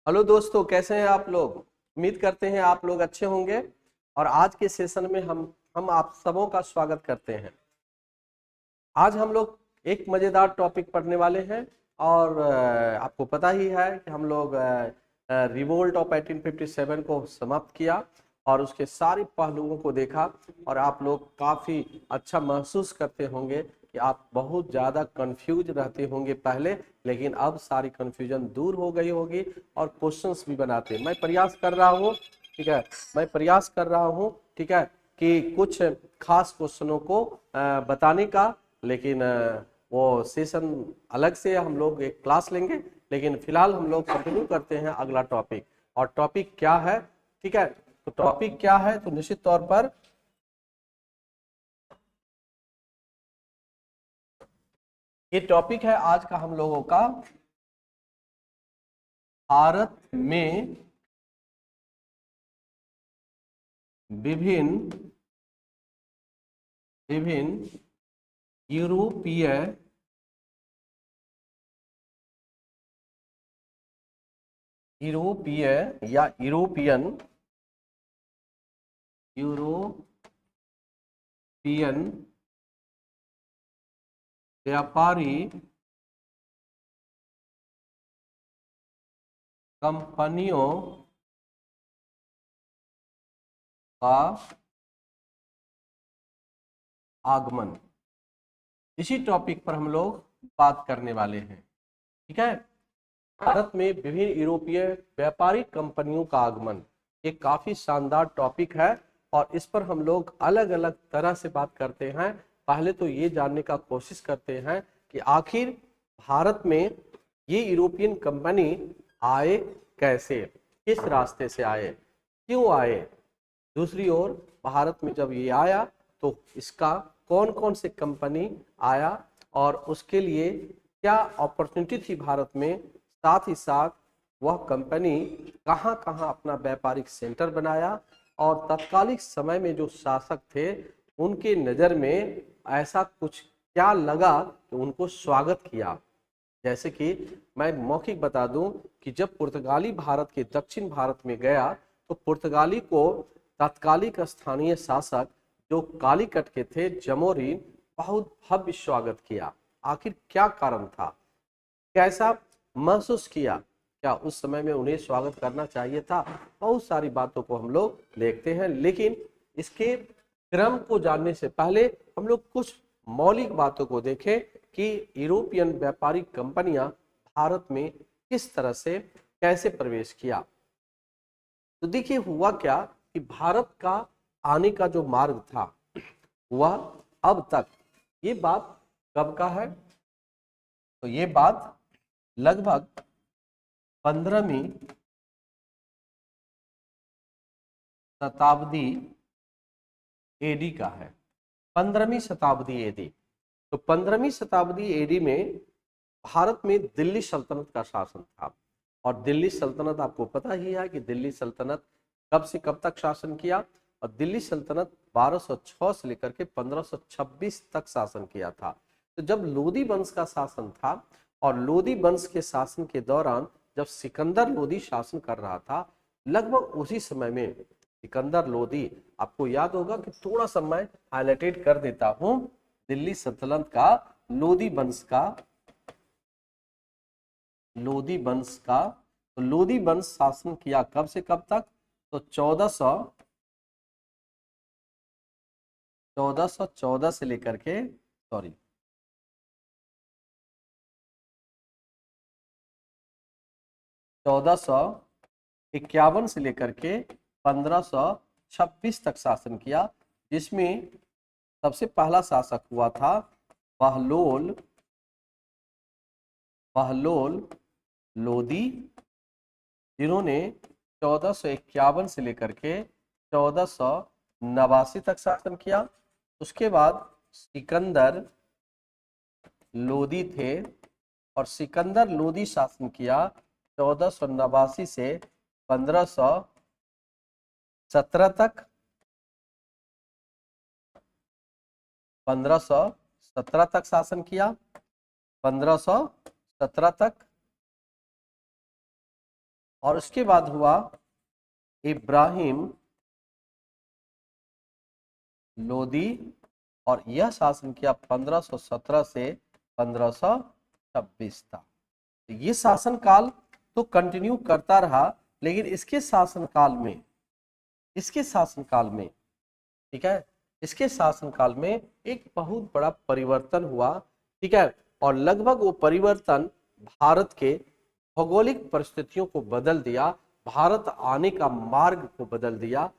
Hello दोस्तों, कैसे हैं आप लोग। उम्मीद करते हैं आप लोग अच्छे होंगे। और आज के सेशन में हम आप सबों का स्वागत करते हैं। आज हम लोग एक मज़ेदार टॉपिक पढ़ने वाले हैं। और आपको पता ही है कि हम लोग रिवोल्ट ऑफ 1857 को समाप्त किया और उसके सारे पहलुओं को देखा। और आप लोग काफ़ी अच्छा महसूस करते होंगे कि आप बहुत ज़्यादा कंफ्यूज रहते होंगे पहले, लेकिन अब सारी कंफ्यूजन दूर हो गई होगी और क्वेश्चंस भी बनाते मैं प्रयास कर रहा हूँ। ठीक है, मैं प्रयास कर रहा हूँ। ठीक है, कि कुछ खास क्वेश्चनों को बताने का। लेकिन वो सेशन अलग से हम लोग एक क्लास लेंगे। लेकिन फिलहाल हम लोग कंटिन्यू करते हैं अगला टॉपिक। और टॉपिक क्या है? ठीक है, तो टॉपिक क्या है तो निश्चित तौर पर ये टॉपिक है आज का हम लोगों का, भारत में विभिन्न विभिन्न यूरोपीय यूरोपीय या यूरोपियन यूरोपियन व्यापारी कंपनियों का आगमन, इसी टॉपिक पर हम लोग बात करने वाले हैं। ठीक है, भारत में विभिन्न यूरोपीय व्यापारिक कंपनियों का आगमन एक काफी शानदार टॉपिक है। और इस पर हम लोग अलग अलग तरह से बात करते हैं। पहले तो ये जानने का कोशिश करते हैं कि आखिर भारत में ये यूरोपियन कंपनी आए कैसे, किस रास्ते से आए, क्यों आए। दूसरी ओर भारत में जब ये आया तो इसका कौन कौन से कंपनी आया और उसके लिए क्या अपॉर्चुनिटी थी भारत में। साथ ही साथ वह कंपनी कहाँ कहाँ अपना व्यापारिक सेंटर बनाया और तत्कालिक समय में जो शासक थे उनके नज़र में ऐसा कुछ क्या लगा कि उनको स्वागत किया। जैसे कि मैं मौखिक बता दूं कि जब पुर्तगाली भारत के दक्षिण भारत में गया तो पुर्तगाली को तत्कालिक स्थानीय शासक जो कालीकट के थे जमोरिन, बहुत भव्य स्वागत किया। आखिर क्या कारण था, कैसा महसूस किया, क्या उस समय में उन्हें स्वागत करना चाहिए था। बहुत सारी बातों को हम लोग देखते हैं, लेकिन इसके क्रम को जानने से पहले हम लोग कुछ मौलिक बातों को देखें कि यूरोपियन व्यापारिक कंपनियां भारत में किस तरह से कैसे प्रवेश किया। तो देखिए हुआ क्या कि भारत का आने का जो मार्ग था वह अब तक, ये बात कब का है तो ये बात लगभग 15वीं शताब्दी एडी का है। 15वीं शताब्दी एडी। तो 15वीं शताब्दी एडी में भारत में दिल्ली सल्तनत का शासन था। और दिल्ली सल्तनत आपको पता ही है कि दिल्ली सल्तनत कब से कब तक शासन किया। और दिल्ली सल्तनत 1206 से लेकर के 1526 तक शासन किया था। तो जब लोदी वंश का शासन था और लोदी वंश के शासन के दौरान जब सिकंदर लोदी शासन कर रहा था, लगभग उसी समय में सिकंदर लोदी, आपको याद होगा कि थोड़ा सा मैं हाईलाइटेड कर देता हूं, दिल्ली सल्तनत का लोदी वंश का तो लोदी वंश शासन किया कब से कब तक तो 1414 से लेकर के 1451 से लेकर के 1526 तक शासन किया, जिसमें सबसे पहला शासक हुआ था बहलोल बहलोल लोदी, जिन्होंने 1451 से लेकर के 1489 तक शासन किया। उसके बाद सिकंदर लोदी थे और सिकंदर लोदी शासन किया 1489 से 1517 तक। 1517 तक शासन किया, 1517 तक। और उसके बाद हुआ इब्राहिम लोदी, और यह शासन किया 1517 से 1526 था। ये शासनकाल तो कंटिन्यू करता रहा, लेकिन इसके शासनकाल में ठीक है, इसके शासनकाल में एक बहुत बड़ा परिवर्तन हुआ। ठीक है, और लगभग वो परिवर्तन भारत के भौगोलिक परिस्थितियों को बदल दिया, भारत आने का मार्ग को बदल दिया,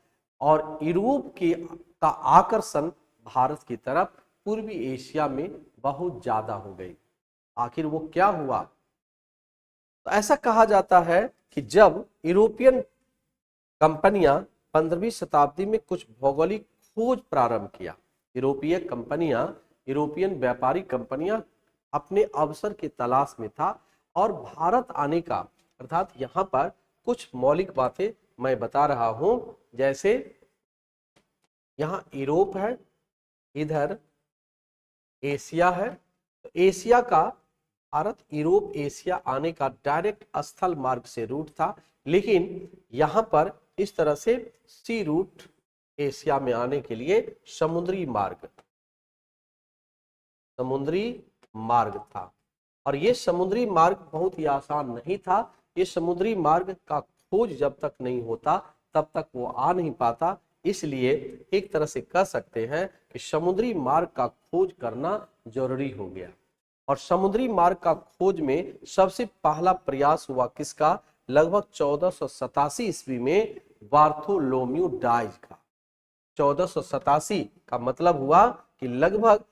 और यूरोप का आकर्षण भारत की तरफ पूर्वी एशिया में बहुत ज्यादा हो गई। आखिर वो क्या हुआ? तो ऐसा कहा जाता है कि जब यूरोपियन कंपनियां 15वीं शताब्दी में कुछ भौगोलिक खोज प्रारंभ किया, यूरोपियन व्यापारी कंपनियां अपने अवसर की तलाश में था, और भारत आने का, अर्थात यहाँ पर कुछ मौलिक बातें मैं बता रहा हूं, जैसे यहाँ यूरोप है, इधर एशिया है। तो एशिया का, भारत यूरोप एशिया आने का डायरेक्ट स्थल मार्ग से रूट था, लेकिन यहाँ पर इस तरह से सी रूट एशिया में आने के लिए समुद्री मार्ग था। और ये समुद्री मार्ग बहुत ही आसान नहीं था। ये समुद्री मार्ग का खोज जब तक नहीं होता तब तक वो आ नहीं पाता। इसलिए एक तरह से कह सकते हैं कि समुद्री मार्ग का खोज करना जरूरी हो गया। और समुद्री मार्ग का खोज में सबसे पहला प्रयास हुआ किसका? लगभग 1487 ईस्वी में बार्थोलोम्यू डाइज का। 1487 का मतलब हुआ कि लगभग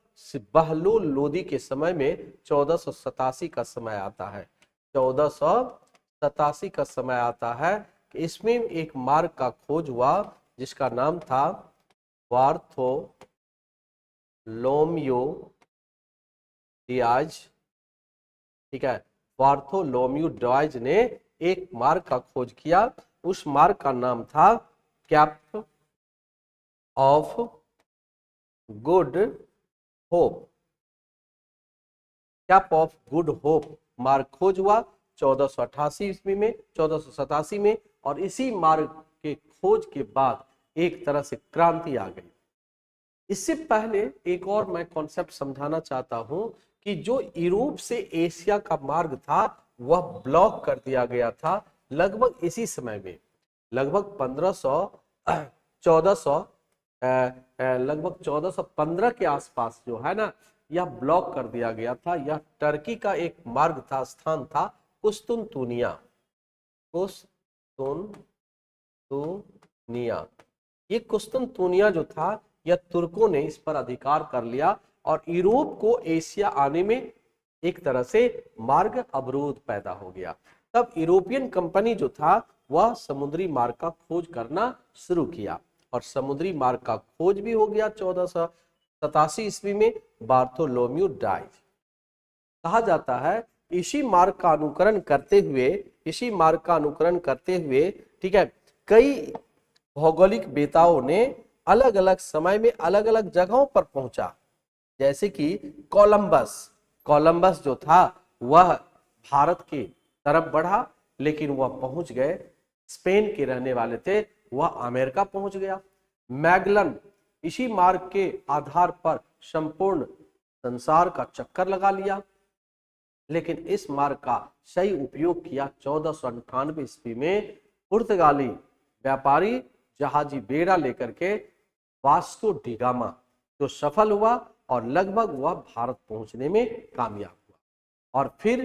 बहलोल लोदी के समय में 1487 का समय आता है। 1487 का समय आता है कि इसमें एक मार्ग का खोज हुआ जिसका नाम था बार्थोलोम्यू डाइज। ठीक है, बार्थोलोम्यू डाइज ने एक मार्ग का खोज किया। उस मार्ग का नाम था cap of good hope. Cap of good hope मार्ग खोज हुआ 1488 ईस्वी में, 1487 में, और इसी मार्ग के खोज के बाद एक तरह से क्रांति आ गई। इससे पहले एक और मैं कॉन्सेप्ट समझाना चाहता हूं कि जो यूरोप से एशिया का मार्ग था वह ब्लॉक कर दिया गया था लगभग इसी समय में, लगभग 1415 के आसपास जो है ना, यह ब्लॉक कर दिया गया था। यह टर्की का एक मार्ग था, स्थान था कुस्तुनतुनिया। ये कुस्तुनतुनिया जो था, यह तुर्कों ने इस पर अधिकार कर लिया और यूरोप को एशिया आने में एक तरह से मार्ग अवरोध पैदा हो गया। तब यूरोपियन कंपनी जो था वह समुद्री मार्ग का खोज करना शुरू किया, और समुद्री मार्ग का खोज भी हो गया 1487 ईस्वी में बार्थोलोम्यू डाइज। कहा जाता है इसी मार्ग का अनुकरण करते हुए ठीक है, कई भौगोलिक बेताओं ने अलग अलग समय में अलग अलग जगहों पर पहुंचा। जैसे कि कोलंबस जो था वह भारत की तरफ बढ़ा, लेकिन वह पहुंच गए, स्पेन के रहने वाले थे, वह अमेरिका पहुंच गया। मैगलन इसी मार्ग के आधार पर संपूर्ण संसार का चक्कर लगा लिया, लेकिन इस मार्ग का सही उपयोग किया 1498 ईस्वी में पुर्तगाली व्यापारी जहाजी बेड़ा लेकर के वास्को डी गामा, जो सफल हुआ और लगभग वह भारत पहुंचने में कामयाब हुआ। और फिर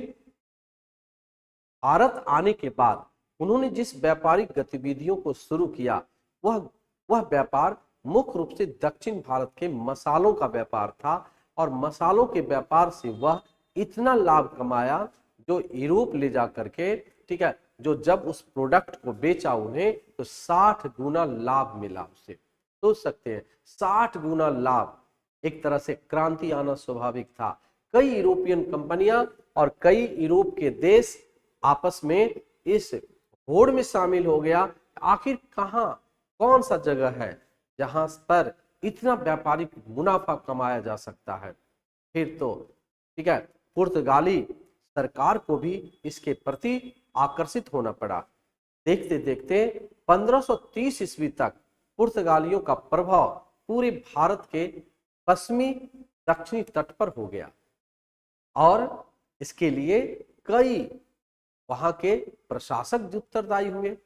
भारत आने के बाद उन्होंने जिस व्यापारिक गतिविधियों को शुरू किया वह व्यापार मुख्य रूप से दक्षिण भारत के मसालों का व्यापार था, और मसालों के व्यापार से वह इतना लाभ कमाया जो यूरोप ले जा करके, ठीक है, जो जब उस प्रोडक्ट को बेचा उन्हें तो 60 गुना लाभ मिला उसे। सोच सकते हैं 60 गुना लाभ, एक तरह से क्रांति आना स्वाभाविक था। कई यूरोपियन कंपनियां और कई यूरोप के देश आपस में इस होड़ में शामिल हो गया। आखिर कौन सा जगह है जहां पर इतना व्यापारिक मुनाफा कमाया जा सकता है? फिर तो ठीक है, पुर्तगाली सरकार को भी इसके प्रति आकर्षित होना पड़ा। देखते देखते 1530 ईस्वी तक पुर्तगालियों का प्रभाव पूरे भारत के पश्चिमी दक्षिणी तट पर हो गया और इसके लिए कई वहां के प्रशासक उत्तरदायी हुए।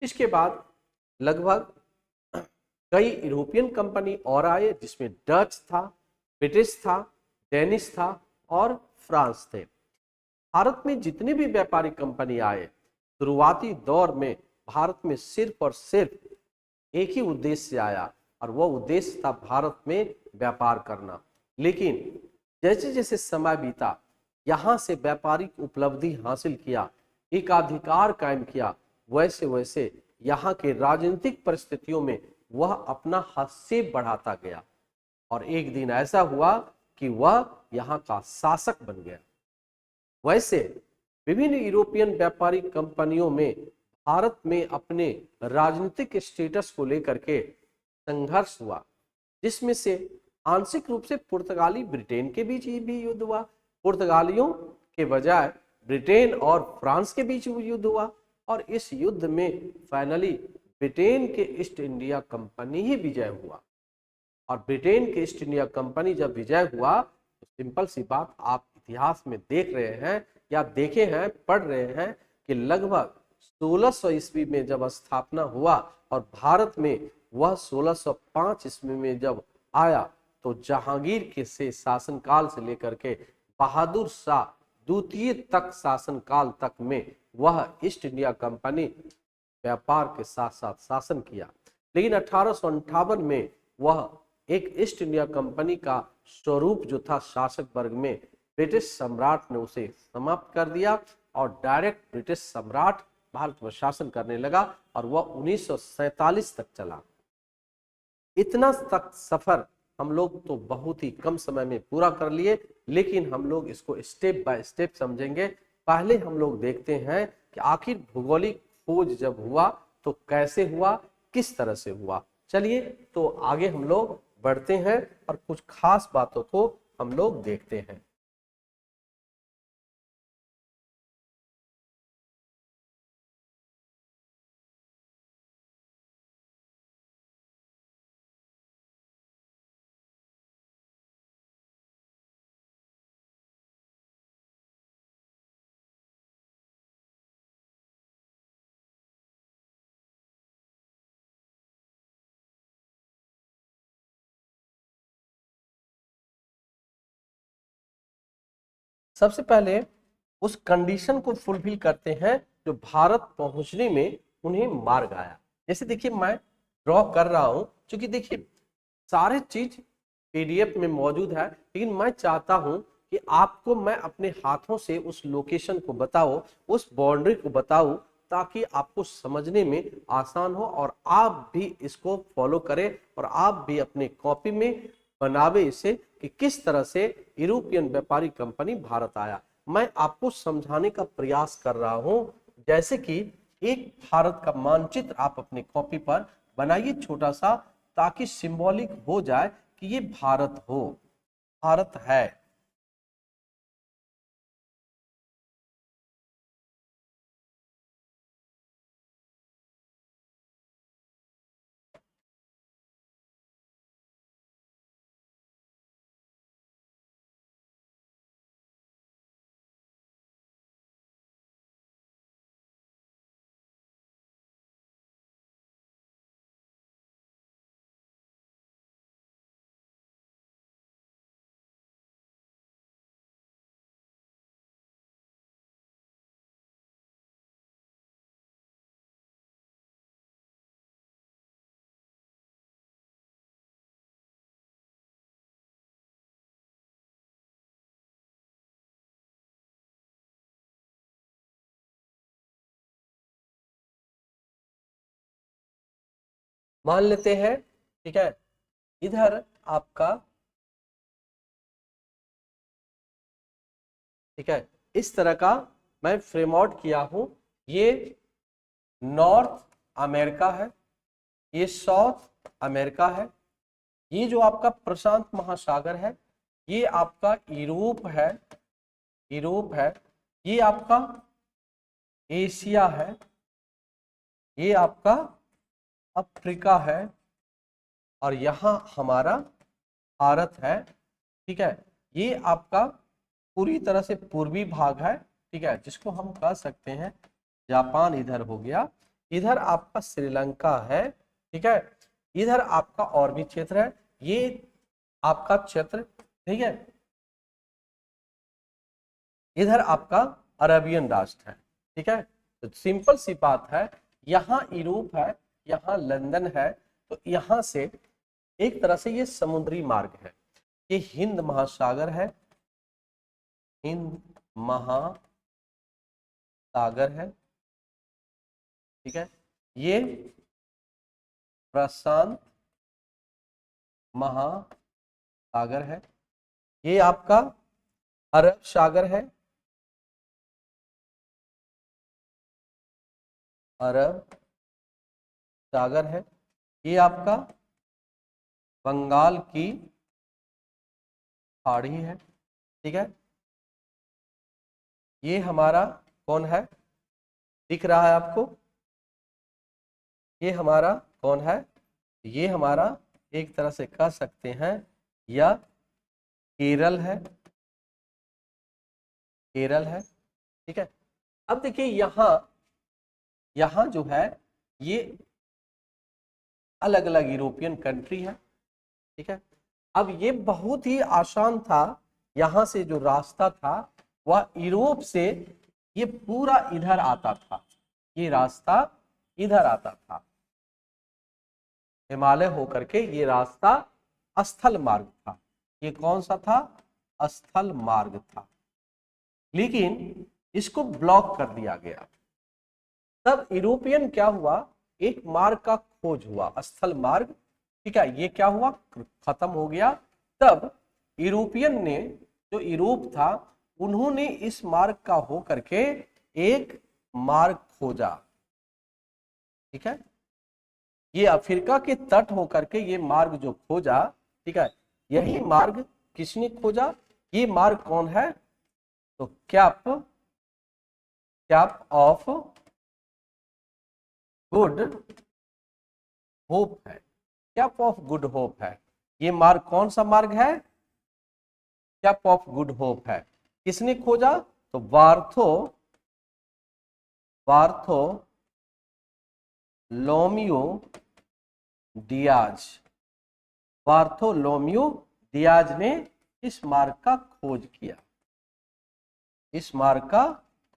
इसके बाद लगभग कई यूरोपियन कंपनी और आए, जिसमें डच था, ब्रिटिश था, डेनिश था और फ्रांस थे। भारत में जितने भी व्यापारिक कंपनी आए, शुरुआती दौर में भारत में सिर्फ और सिर्फ एक ही उद्देश्य से आया और वह उद्देश्य था भारत में व्यापार करना। लेकिन जैसे जैसे समय बीता, यहाँ से व्यापारिक उपलब्धि हासिल किया, एकाधिकार कायम किया, वैसे वैसे यहाँ के राजनीतिक परिस्थितियों में वह अपना हस्तक्षेप बढ़ाता गया और एक दिन ऐसा हुआ कि वह यहाँ का शासक बन गया। वैसे विभिन्न यूरोपियन व्यापारिक कंपनियों में भारत में अपने राजनीतिक स्टेटस को लेकर के संघर्ष हुआ, जिसमें से आंशिक रूप से पुर्तगाली ब्रिटेन के बीच भी युद्ध हुआ, पुर्तगालियों के बजाय ब्रिटेन और फ्रांस के बीच युद्ध हुआ और इस युद्ध में फाइनली ब्रिटेन के ईस्ट इंडिया कंपनी ही विजय हुआ। और ब्रिटेन के ईस्ट इंडिया कंपनी जब विजय हुआ तो सिंपल सी बात, आप इतिहास में देख रहे हैं या देखे हैं, पढ़ रहे हैं कि लगभग 1600 ईस्वी में जब स्थापना हुआ और भारत में वह 1605 ईस्वी में जब आया तो जहांगीर के से शासनकाल से लेकर के बहादुर शाह द्वितीय तक शासनकाल तक में वह ईस्ट इंडिया कंपनी व्यापार के साथ साथ शासन किया। लेकिन 1858 में वह एक ईस्ट इंडिया कंपनी का स्वरूप जो था शासक वर्ग में, ब्रिटिश सम्राट ने उसे समाप्त कर दिया और डायरेक्ट ब्रिटिश सम्राट भारत पर शासन करने लगा और वह 1947 तक चला। इतना तक सफर हम लोग तो बहुत ही कम समय में पूरा कर लिए, लेकिन हम लोग इसको स्टेप बाय स्टेप समझेंगे। पहले हम लोग देखते हैं कि आखिर भौगोलिक खोज जब हुआ तो कैसे हुआ, किस तरह से हुआ। चलिए तो आगे हम लोग बढ़ते हैं और कुछ खास बातों को हम लोग देखते हैं। सबसे पहले उस कंडीशन को फुलफिल करते हैं जो भारत पहुंचने में उन्हें मार गया। जैसे देखिए मैं ड्रॉ कर रहा हूं, क्योंकि देखिए सारे चीज पीडीएफ में मौजूद है, लेकिन मैं चाहता हूं कि आपको मैं अपने हाथों से उस लोकेशन को बताओ, उस बाउंड्री को बताऊं, ताकि आपको समझने में आसान हो और आप भी इसको फॉलो करें और आप भी अपने कॉपी में बनावे इसे कि किस तरह से यूरोपियन व्यापारी कंपनी भारत आया। मैं आपको समझाने का प्रयास कर रहा हूं, जैसे कि एक भारत का मानचित्र आप अपने कॉपी पर बनाइए छोटा सा, ताकि सिंबॉलिक हो जाए कि ये भारत हो, भारत है। मान लेते हैं, ठीक है, इधर आपका, ठीक है, इस तरह का मैं फ्रेम आउट किया हूं। ये नॉर्थ अमेरिका है, ये साउथ अमेरिका है, ये जो आपका प्रशांत महासागर है, ये आपका यूरोप है, यूरोप है, ये आपका एशिया है, ये आपका अफ्रीका है और यहाँ हमारा भारत है। ठीक है, ये आपका पूरी तरह से पूर्वी भाग है। ठीक है, जिसको हम कह सकते हैं जापान इधर हो गया, इधर आपका श्रीलंका है। ठीक है, इधर आपका और भी क्षेत्र है, ये आपका क्षेत्र। ठीक है, इधर आपका अरबियन राष्ट्र है। ठीक है, तो सिंपल सी बात है, यहाँ यूरोप है, यहाँ लंदन है, तो यहाँ से एक तरह से ये समुद्री मार्ग है, ये हिंद महासागर है, हिंद महासागर है। ठीक है, ये प्रशांत महासागर है, ये आपका अरब सागर है, अरब सागर है, ये आपका बंगाल की खाड़ी है। ठीक है, ये हमारा कौन है, दिख रहा है आपको, ये हमारा कौन है, ये हमारा एक तरह से कह सकते हैं यह केरल है, केरल है। ठीक है, अब देखिए यहाँ जो है ये अलग अलग यूरोपियन कंट्री है। ठीक है, अब ये बहुत ही आसान था, यहाँ से जो रास्ता था वह यूरोप से ये पूरा इधर आता था, ये रास्ता इधर आता था, हिमालय होकर के ये रास्ता स्थल मार्ग था। ये कौन सा था, स्थल मार्ग था, लेकिन इसको ब्लॉक कर दिया गया। तब यूरोपियन क्या हुआ, एक मार्ग का खोज हुआ, स्थल मार्ग। ठीक है, ये क्या हुआ, खत्म हो गया। तब यूरोपियन ने, जो यूरोप था, उन्होंने इस मार्ग का हो करके एक मार्ग खोजा। ठीक है, ये अफ्रीका के तट होकर के ये मार्ग जो खोजा, ठीक है, यही मार्ग किसने खोजा, ये मार्ग कौन है, तो कैप ऑफ गुड होप है, कैप ऑफ गुड होप है। ये मार्ग कौन सा मार्ग है, कैप ऑफ गुड होप है। किसने खोजा, तो बार्थोलोम्यू डियाज, बार्थोलोम्यू डियाज ने इस मार्ग का खोज किया, इस मार्ग का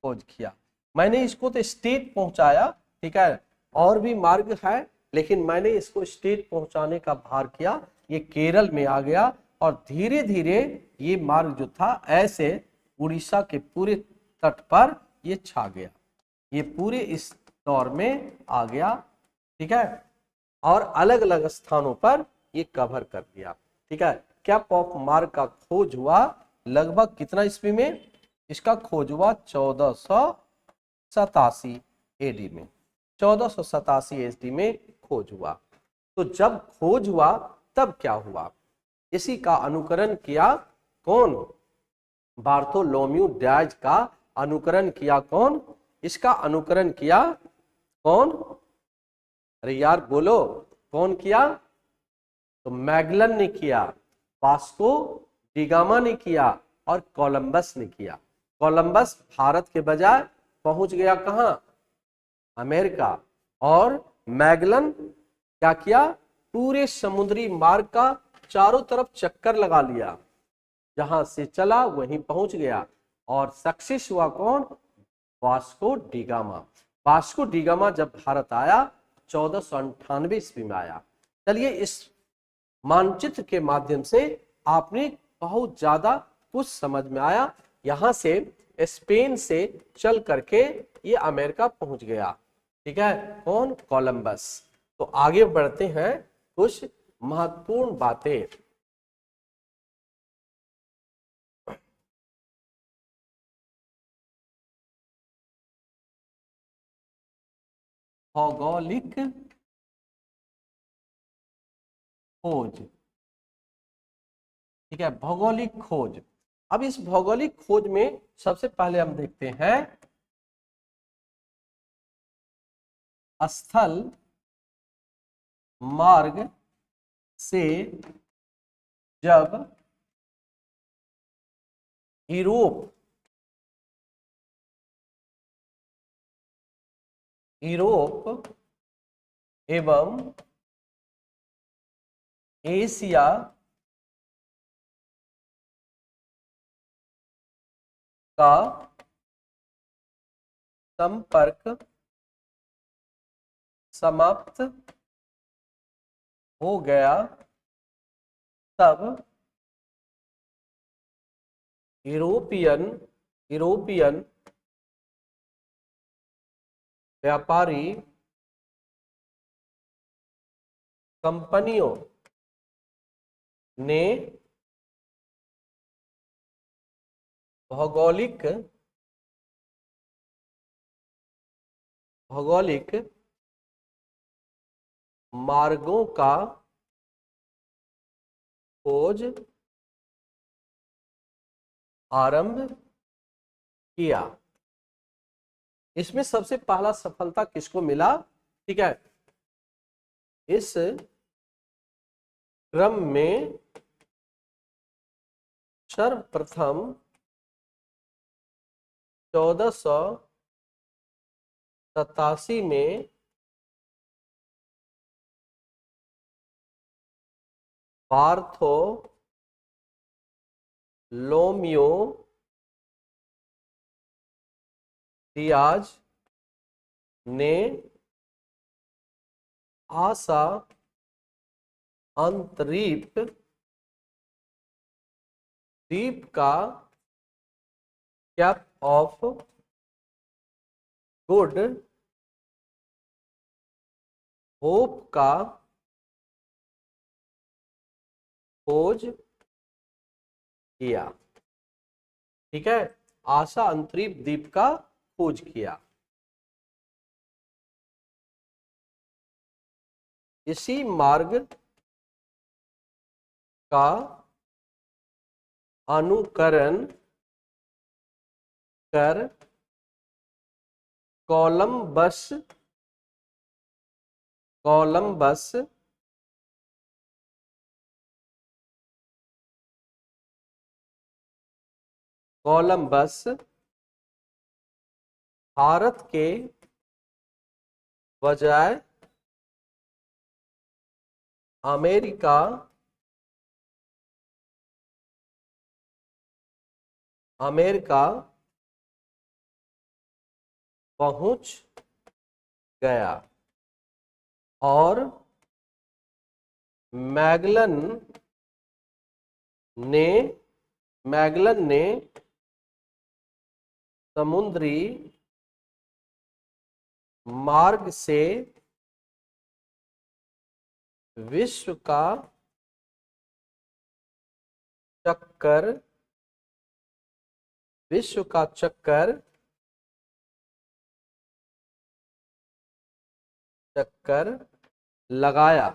खोज किया। मैंने इसको तो स्टेट पहुंचाया। ठीक है, और भी मार्ग है, लेकिन मैंने इसको स्टेट पहुंचाने का भार किया। ये केरल में आ गया और धीरे धीरे ये मार्ग जो था ऐसे उड़ीसा के पूरे तट पर ये छा गया, ये पूरे इस दौर में आ गया। ठीक है, और अलग अलग स्थानों पर ये कवर कर दिया। ठीक है, कैप ऑफ मार्ग का खोज हुआ लगभग कितना ईस्वी में, इसका खोज हुआ 1487 एडी में, 1487 एडी में खोज हुआ। तो जब खोज हुआ तब क्या हुआ, इसी का अनुकरण किया कौन, बार्थोलोम्यू डियाज का अनुकरण किया कौन, इसका अनुकरण किया कौन, अरे यार बोलो, कौन किया, तो मैगलन ने किया, वास्को डिगामा ने किया और कोलंबस ने किया। कोलंबस भारत के बजाय पहुंच गया कहां, अमेरिका, और मैगलन क्या किया, पूरे समुद्री मार्ग का चारों तरफ चक्कर लगा लिया, जहां से चला वहीं पहुंच गया। और सक्सेस हुआ कौन, वास्को डिगामा। वास्को डिगामा जब भारत आया 1498 ईस्वी में आया। चलिए, इस मानचित्र के माध्यम से आपने बहुत ज्यादा कुछ समझ में आया। यहां से स्पेन से चल करके ये अमेरिका पहुंच गया। ठीक है, कौन, कोलंबस। तो आगे बढ़ते हैं, कुछ महत्वपूर्ण बातें। भौगोलिक खोज। ठीक है, भौगोलिक खोज। अब इस भौगोलिक खोज में सबसे पहले हम देखते हैं स्थल मार्ग से जब यूरोप एवं एशिया का संपर्क समाप्त हो गया, तब यूरोपियन व्यापारी कंपनियों ने भौगोलिक मार्गों का खोज आरंभ किया। इसमें सबसे पहला सफलता किसको मिला? ठीक है, इस क्रम में सर्वप्रथम 1487 में बार्थोलोम्यू दियाज ने आशा अंतरीप द्वीप का कैप ऑफ गुड होप का खोज किया। ठीक है, आशा अंतरीप द्वीप का खोज किया। इसी मार्ग का अनुकरण कर कोलंबस भारत के बजाय अमेरिका पहुंच गया और मैगलन ने समुद्री मार्ग से विश्व का चक्कर लगाया।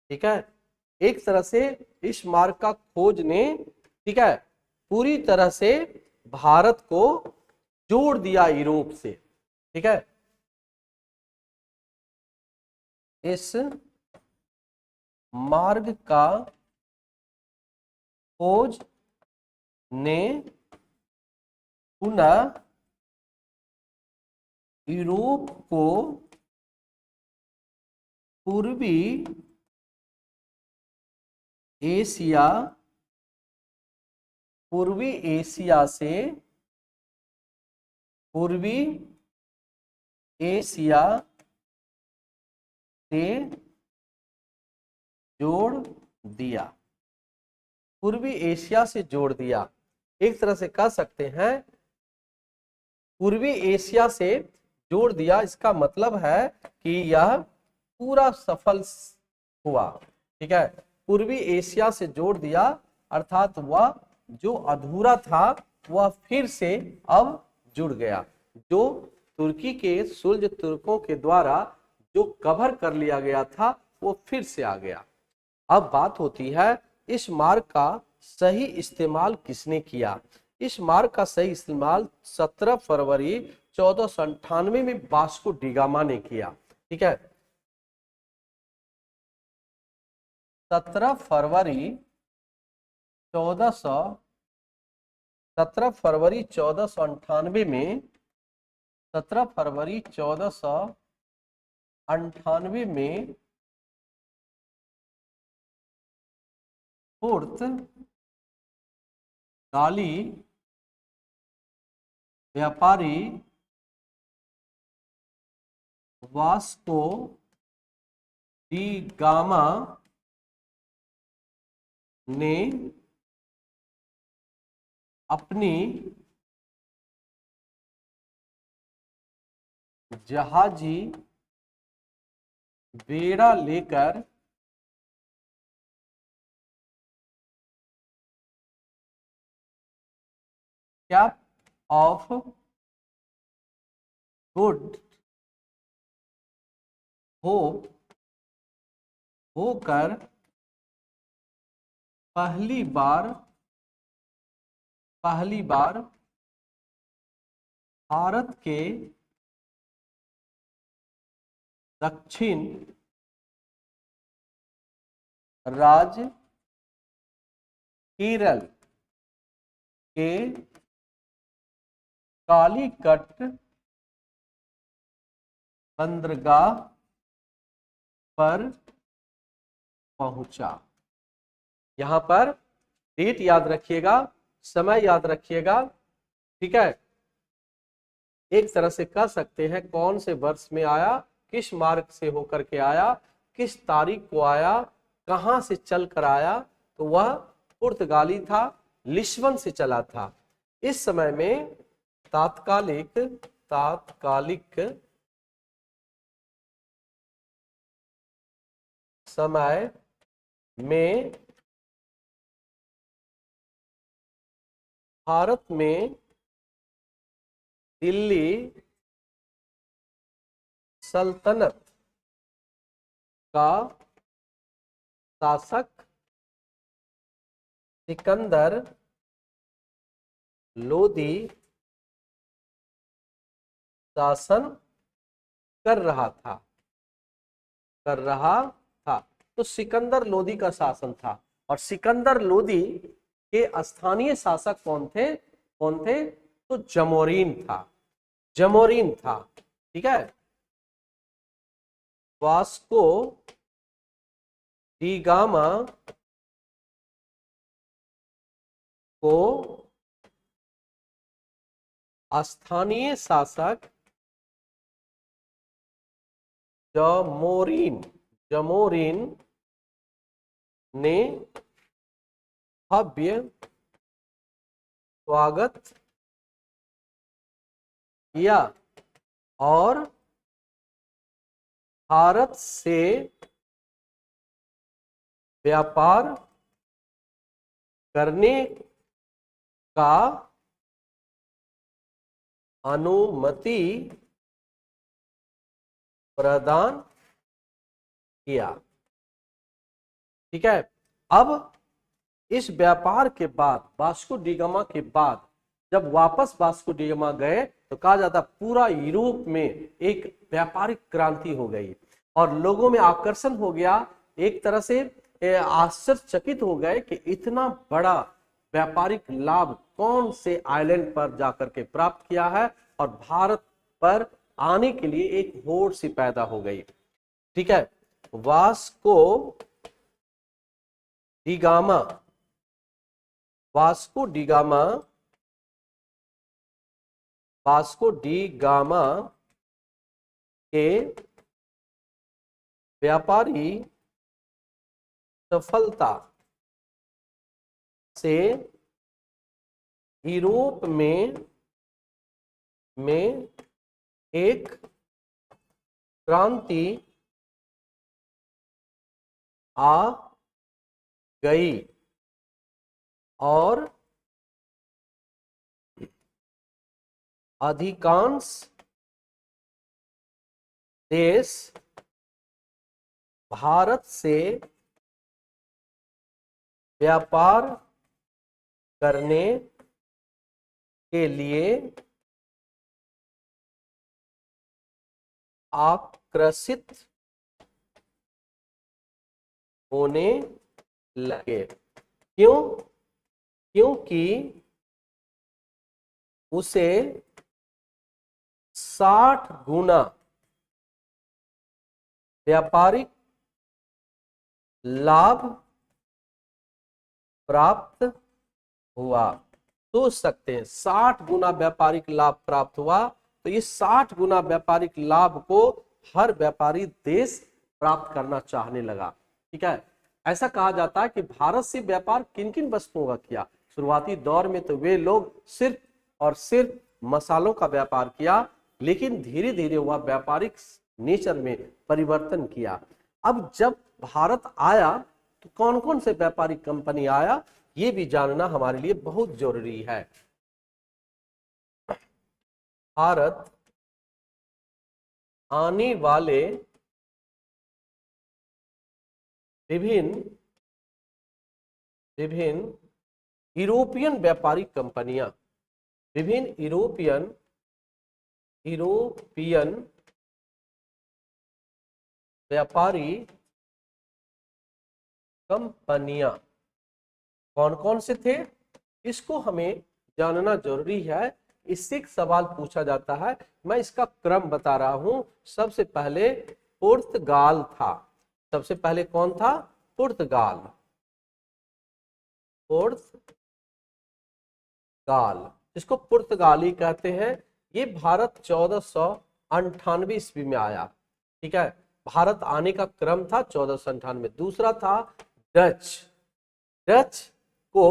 ठीक है, एक तरह से इस मार्ग का खोज ने, ठीक है, पूरी तरह से भारत को जोड़ दिया यूरोप से। ठीक है, इस मार्ग का खोज ने पुनः यूरोप को पूर्वी एशिया से जोड़ दिया। पूर्वी एशिया से जोड़ दिया, एक तरह से कह सकते हैं पूर्वी एशिया से जोड़ दिया। इसका मतलब है कि यह पूरा सफल हुआ। ठीक है, पूर्वी एशिया से जोड़ दिया अर्थात वह जो अधूरा था वह फिर से अब जुड़ गया। जो तुर्की के सुल्ज तुर्कों के द्वारा जो कवर कर लिया गया था वो फिर से आ गया। अब बात होती है इस मार्ग का सही इस्तेमाल किसने किया। इस मार्ग का सही इस्तेमाल 17 फरवरी 1498 में वास्को डी गामा ने किया। ठीक है, 17 फरवरी 1498 में 17 फरवरी 1498 में पुर्तगाली व्यापारी वास्को डी गामा ने अपनी जहाजी बेड़ा लेकर कैप ऑफ गुड होप होकर पहली बार भारत के दक्षिण राज्य केरल के कालीकट बंदरगाह पर पहुंचा। यहां पर डेट याद रखिएगा, समय याद रखिएगा। ठीक है, एक तरह से कह सकते हैं कौन से वर्ष में आया, किस मार्ग से होकर के आया, किस तारीख को आया, कहां से चल कर आया, तो वह पुर्तगाली था, लिस्बन से चला था। इस समय में तात्कालिक समय में भारत में दिल्ली सल्तनत का शासक सिकंदर लोदी शासन कर रहा था। तो सिकंदर लोदी का शासन था, और सिकंदर लोदी के स्थानीय शासक कौन थे? तो जमोरीन था। ठीक है, वास्को डी गामा को स्थानीय शासक जमोरीन ने भव्य स्वागत किया और भारत से व्यापार करने का अनुमति प्रदान किया। ठीक है, अब इस व्यापार के बाद, वास्को डी गामा के बाद जब वापस वास्को डी गामा गए तो कहा जाता पूरा यूरोप में एक व्यापारिक क्रांति हो गई और लोगों में आकर्षण हो गया। एक तरह से आश्चर्यचकित हो गए कि इतना बड़ा व्यापारिक लाभ कौन से आइलैंड पर जाकर के प्राप्त किया है, और भारत पर आने के लिए एक होड़ सी पैदा हो गई। ठीक है, वास्को डी गामा के व्यापारी सफलता से यूरोप में एक क्रांति आ गई और अधिकांश देश भारत से व्यापार करने के लिए आकर्षित होने लगे। क्यों? क्योंकि उसे 60 गुना व्यापारिक लाभ प्राप्त हुआ। सोच सकते हैं 60 गुना व्यापारिक लाभ प्राप्त हुआ, तो ये 60 गुना व्यापारिक लाभ को हर व्यापारी देश प्राप्त करना चाहने लगा। ठीक है, ऐसा कहा जाता है कि भारत से व्यापार किन किन वस्तुओं का किया। शुरुआती दौर में तो वे लोग सिर्फ और सिर्फ मसालों का व्यापार किया, लेकिन धीरे धीरे वह व्यापारिक नेचर में परिवर्तन किया। अब जब भारत आया तो कौन कौन से व्यापारिक कंपनी आया, ये भी जानना हमारे लिए बहुत जरूरी है। भारत आने वाले विभिन्न विभिन्न यूरोपियन व्यापारिक कंपनियां, विभिन्न यूरोपियन यूरोपियन व्यापारी कंपनियां कौन कौन से थे, इसको हमें जानना जरूरी है। इससे एक सवाल पूछा जाता है, मैं इसका क्रम बता रहा हूं। सबसे पहले पुर्तगाल था। सबसे पहले कौन था? पुर्तगाल। पुर्तगाल, इसको पुर्तगाली कहते हैं। ये भारत 1498 ईस्वी में आया। ठीक है, भारत आने का क्रम था 1498। दूसरा था डच। डच को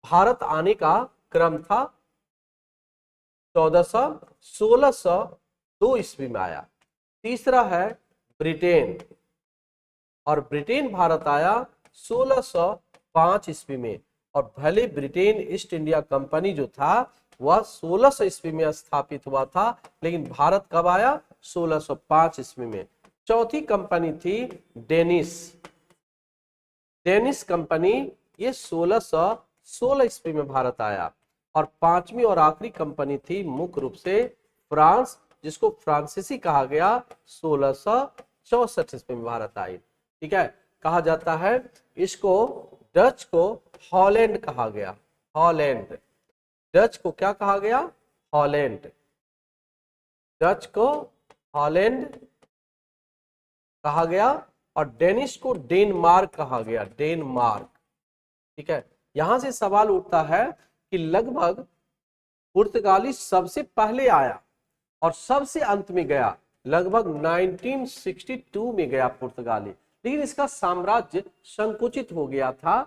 भारत आने का क्रम था 1602 ईस्वी में आया। तीसरा है ब्रिटेन, और ब्रिटेन भारत आया 1605 ईस्वी में। और भले ब्रिटेन ईस्ट इंडिया कंपनी जो था वह 1600 ईस्वी में स्थापित हुआ था, लेकिन भारत कब आया? 1605 ईस्वी में। चौथी कंपनी थी डेनिस। डेनिस कंपनी, ये 1616 ईस्वी में भारत आया। और पांचवी और आखिरी कंपनी थी मुख्य रूप से फ्रांस, जिसको फ्रांसीसी कहा गया, 1664 ईस्वी में भारत आई। ठीक है, कहा जाता है इसको, डच को हॉलैंड कहा गया। हॉलैंड, डच को क्या कहा गया? हॉलैंड। डच को हॉलैंड कहा गया, और डेनिश को डेनमार्क कहा गया। डेनमार्क। ठीक है, यहां से सवाल उठता है कि लगभग पुर्तगाली सबसे पहले आया और सबसे अंत में गया। लगभग 1962 में गया पुर्तगाली, लेकिन इसका साम्राज्य संकुचित हो गया था,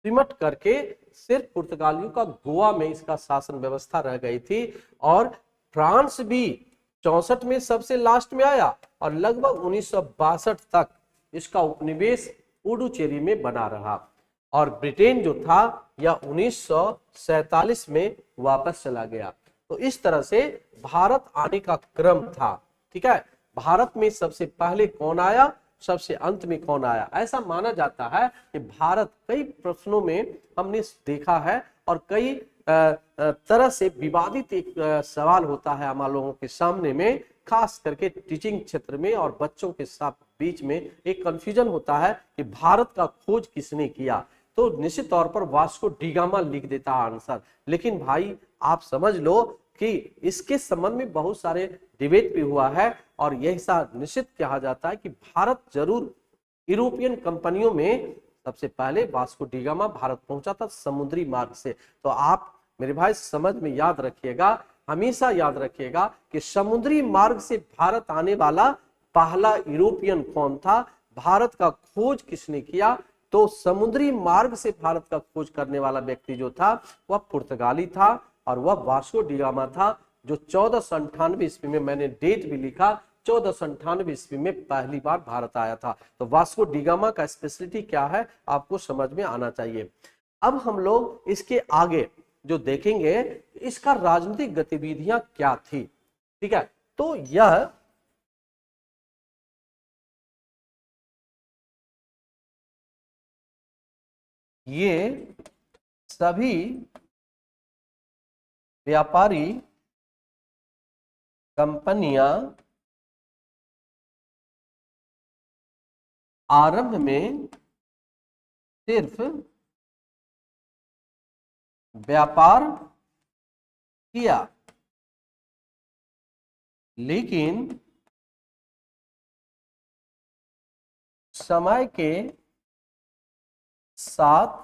सिमट करके सिर्फ पुर्तगालियों का गोवा में इसका शासन व्यवस्था रह गई थी। और फ्रांस भी 64 में सबसे लास्ट में आया, और लगभग 1962 तक इसका उपनिवेश पुडुचेरी में बना रहा। और ब्रिटेन जो था यह 1947 में वापस चला गया। तो इस तरह से भारत आने का क्रम था। ठीक है, भारत में सबसे पहले कौन आया, सबसे अंत में कौन आया, ऐसा माना जाता है कि भारत कई प्रश्नों में हमने देखा है, और कई तरह से विवादित एक सवाल होता है हमारे लोगों के सामने में, खास करके टीचिंग क्षेत्र में और बच्चों के साथ बीच में एक कंफ्यूजन होता है कि भारत का खोज किसने किया। तो निश्चित तौर पर वास्को डी गामा लिख देता है आंसर, लेकिन भाई आप समझ लो कि इसके संबंध में बहुत सारे डिबेट भी हुआ है, और यह निश्चित कहा जाता है कि भारत जरूर यूरोपियन कंपनियों में सबसे पहले वास्को डी गामा भारत पहुंचा था समुद्री मार्ग से। तो आप मेरे भाई समझ में याद रखिएगा, हमेशा याद रखिएगा कि समुद्री मार्ग से भारत आने वाला पहला यूरोपियन कौन था, भारत का खोज किसने किया। तो समुद्री मार्ग से भारत का खोज करने वाला व्यक्ति जो था वह पुर्तगाली था, और वह वास्को डी गामा था, जो 1498 ईस्वी में, मैंने डेट भी लिखा, 1498 ईस्वी में पहली बार भारत आया था। तो वास्को डी गामा का स्पेशलिटी क्या है आपको समझ में आना चाहिए। अब हम लोग इसके आगे जो देखेंगे, इसका राजनीतिक गतिविधियां क्या थी। ठीक है, तो यह ये सभी व्यापारी कंपनियां आरंभ में सिर्फ व्यापार किया, लेकिन समय के साथ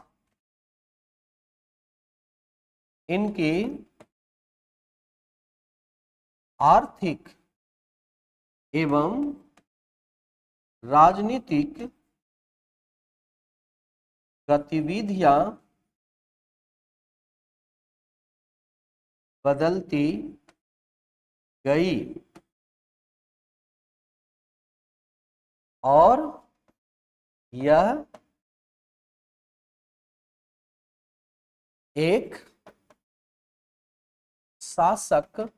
इनकी आर्थिक एवं राजनीतिक गतिविधियां बदलती गई और यह एक शासक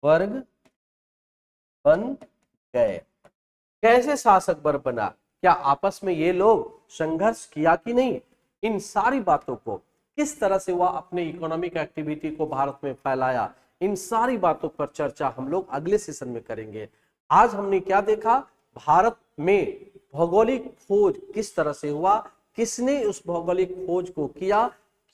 वर्ग बन गए। कैसे शासक वर्ग बना? क्या आपस में ये लोग संघर्ष किया कि नहीं? इन सारी बातों को किस तरह से वह अपने इकोनॉमिक एक्टिविटी को भारत में फैलाया, इन सारी बातों पर चर्चा हम लोग अगले सेशन में करेंगे। आज हमने क्या देखा? भारत में भौगोलिक खोज किस तरह से हुआ, किसने उस भौगोलिक खोज को किया,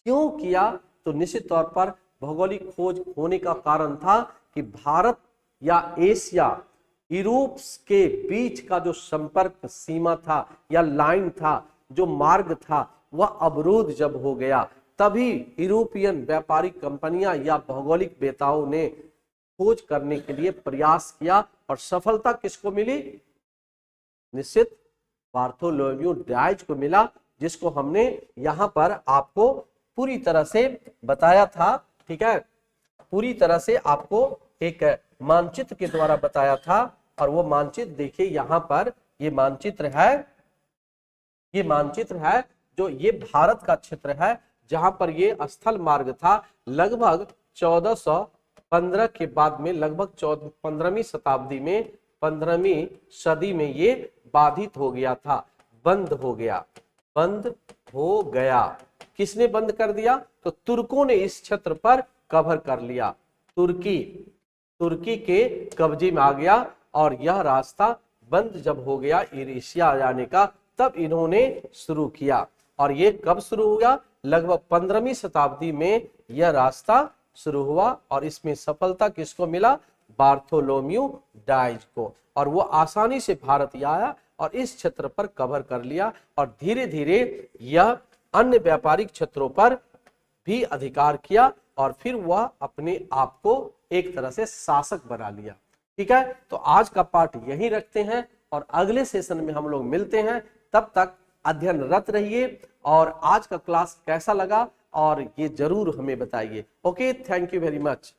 क्यों किया? तो निश्चित तौर पर भौगोलिक खोज होने का कारण था कि भारत या एशिया यूरोप के बीच का जो संपर्क सीमा था या लाइन था, जो मार्ग था, वह अवरुद्ध जब हो गया, तभी यूरोपियन व्यापारिक कंपनियां या भौगोलिक वेताओं ने खोज करने के लिए प्रयास किया और सफलता किसको मिली? निश्चित बार्थोलोम्यू डायज को मिला, जिसको हमने यहां पर आपको पूरी तरह से बताया था। ठीक है, पूरी तरह से आपको एक मानचित्र के द्वारा बताया था। और वो मानचित्र देखिए, यहाँ पर ये मानचित्र है, ये मानचित्र है जो ये भारत का क्षेत्र है, जहां पर ये स्थल मार्ग था। लगभग 1415 के बाद में, लगभग 15वीं शताब्दी में, 15वीं सदी में ये बाधित हो गया था, बंद हो गया, बंद हो गया। किसने बंद कर दिया? तो तुर्कों ने इस क्षेत्र पर कवर कर लिया। तुर्की के कब्जे में आ गया और यह रास्ता बंद जब हो गया एशिया जाने का, तब इन्होंने शुरू किया। और ये कब शुरू हुआ? लगभग 15वीं शताब्दी में यह रास्ता शुरू हुआ और इसमें सफलता किसको मिला? बार्थोलोम्यू डायज को। और वो आसानी से भारत आया और इस क्षेत्र पर कवर कर लिया और धीरे धीरे यह अन्य व्यापारिक क्षेत्रों पर भी अधिकार किया और फिर वह अपने आप को एक तरह से शासक बना लिया। ठीक है, तो आज का पाठ यहीं रखते हैं और अगले सेशन में हम लोग मिलते हैं। तब तक अध्ययनरत रहिए और आज का क्लास कैसा लगा और ये जरूर हमें बताइए। Okay, thank you very much.